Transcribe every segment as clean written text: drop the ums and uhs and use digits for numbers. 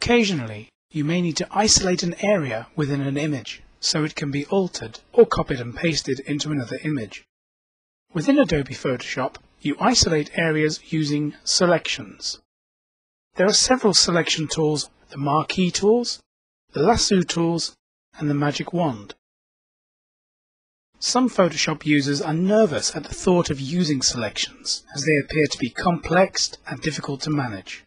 Occasionally, you may need to isolate an area within an image so it can be altered or copied and pasted into another image. Within Adobe Photoshop, you isolate areas using selections. There are several selection tools: the marquee tools, the lasso tools, and the magic wand. Some Photoshop users are nervous at the thought of using selections, as they appear to be complex and difficult to manage.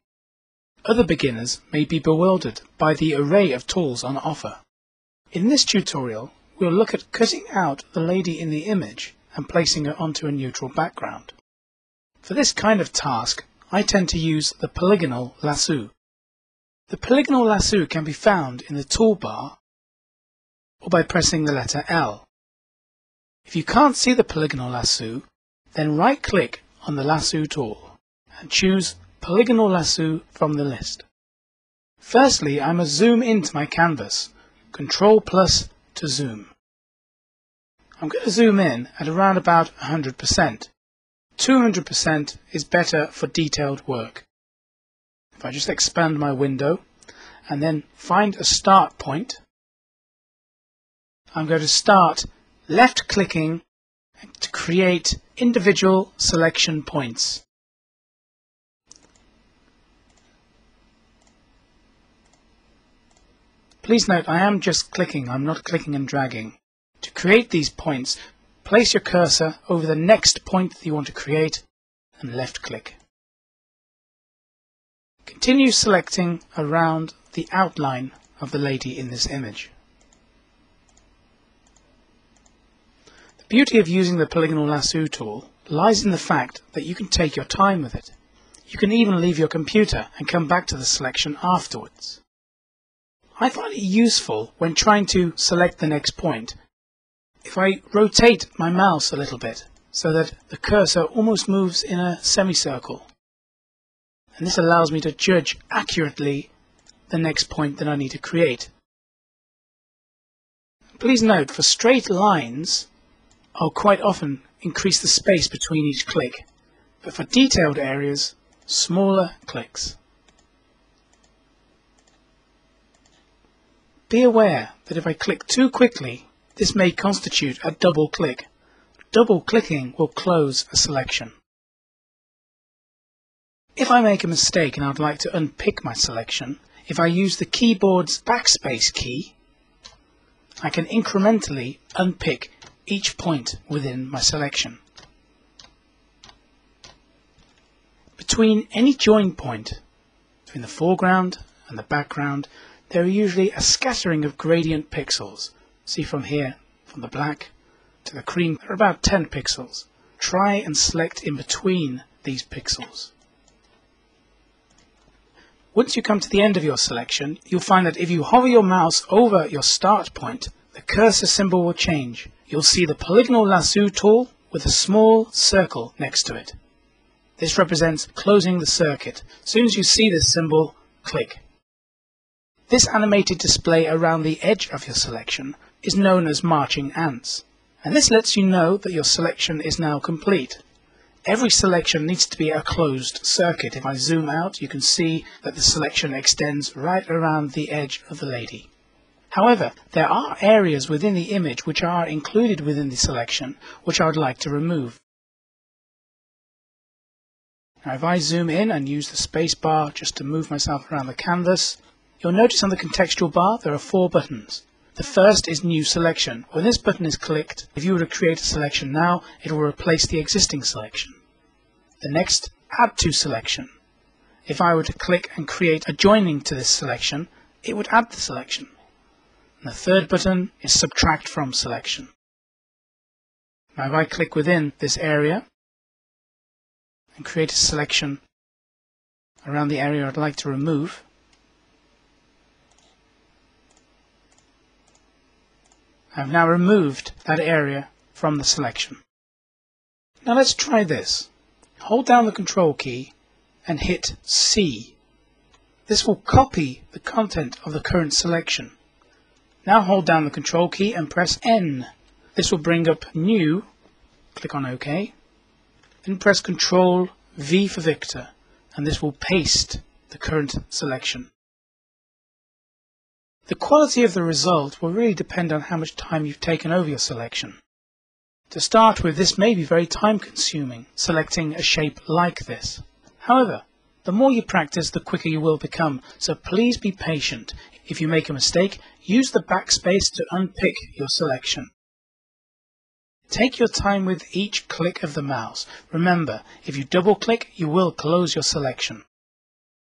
Other beginners may be bewildered by the array of tools on offer. In this tutorial, we'll look at cutting out the lady in the image and placing her onto a neutral background. For this kind of task, I tend to use the Polygonal Lasso. The Polygonal Lasso can be found in the toolbar or by pressing the letter L. If you can't see the Polygonal Lasso, then right-click on the Lasso tool and choose Polygonal Lasso from the list. Firstly, I must zoom into my canvas. Ctrl+ to zoom. I'm going to zoom in at around about 100%. 200% is better for detailed work. If I just expand my window and then find a start point, I'm going to start left-clicking to create individual selection points. Please note I am just clicking, I'm not clicking and dragging. To create these points, place your cursor over the next point that you want to create and left-click. Continue selecting around the outline of the lady in this image. The beauty of using the Polygonal Lasso tool lies in the fact that you can take your time with it. You can even leave your computer and come back to the selection afterwards. I find it useful when trying to select the next point if I rotate my mouse a little bit so that the cursor almost moves in a semicircle. And this allows me to judge accurately the next point that I need to create. Please note, for straight lines, I'll quite often increase the space between each click, but for detailed areas, smaller clicks. Be aware that if I click too quickly, this may constitute a double click. Double clicking will close a selection. If I make a mistake and I'd like to unpick my selection, if I use the keyboard's backspace key, I can incrementally unpick each point within my selection. Between any join point, between the foreground and the background, there are usually a scattering of gradient pixels. See from here, from the black to the cream, there are about 10 pixels. Try and select in between these pixels. Once you come to the end of your selection, you'll find that if you hover your mouse over your start point, the cursor symbol will change. You'll see the Polygonal Lasso tool with a small circle next to it. This represents closing the circuit. As soon as you see this symbol, click. This animated display around the edge of your selection is known as marching ants, and this lets you know that your selection is now complete. Every selection needs to be a closed circuit. If I zoom out, you can see that the selection extends right around the edge of the lady. However, there are areas within the image which are included within the selection which I would like to remove. Now, if I zoom in and use the space bar just to move myself around the canvas, you'll notice on the contextual bar there are 4 buttons. The first is New Selection. When this button is clicked, if you were to create a selection now, it will replace the existing selection. The next, Add to Selection. If I were to click and create a joining to this selection, it would add the selection. And the third button is Subtract from Selection. Now if I click within this area and create a selection around the area I'd like to remove, I've now removed that area from the selection. Now let's try this. Hold down the Control key and hit C. This will copy the content of the current selection. Now hold down the Control key and press N. This will bring up New. Click on OK. Then press Control V for Victor, and this will paste the current selection. The quality of the result will really depend on how much time you've taken over your selection. To start with, this may be very time-consuming, selecting a shape like this. However, the more you practice, the quicker you will become, so please be patient. If you make a mistake, use the backspace to unpick your selection. Take your time with each click of the mouse. Remember, if you double-click, you will close your selection.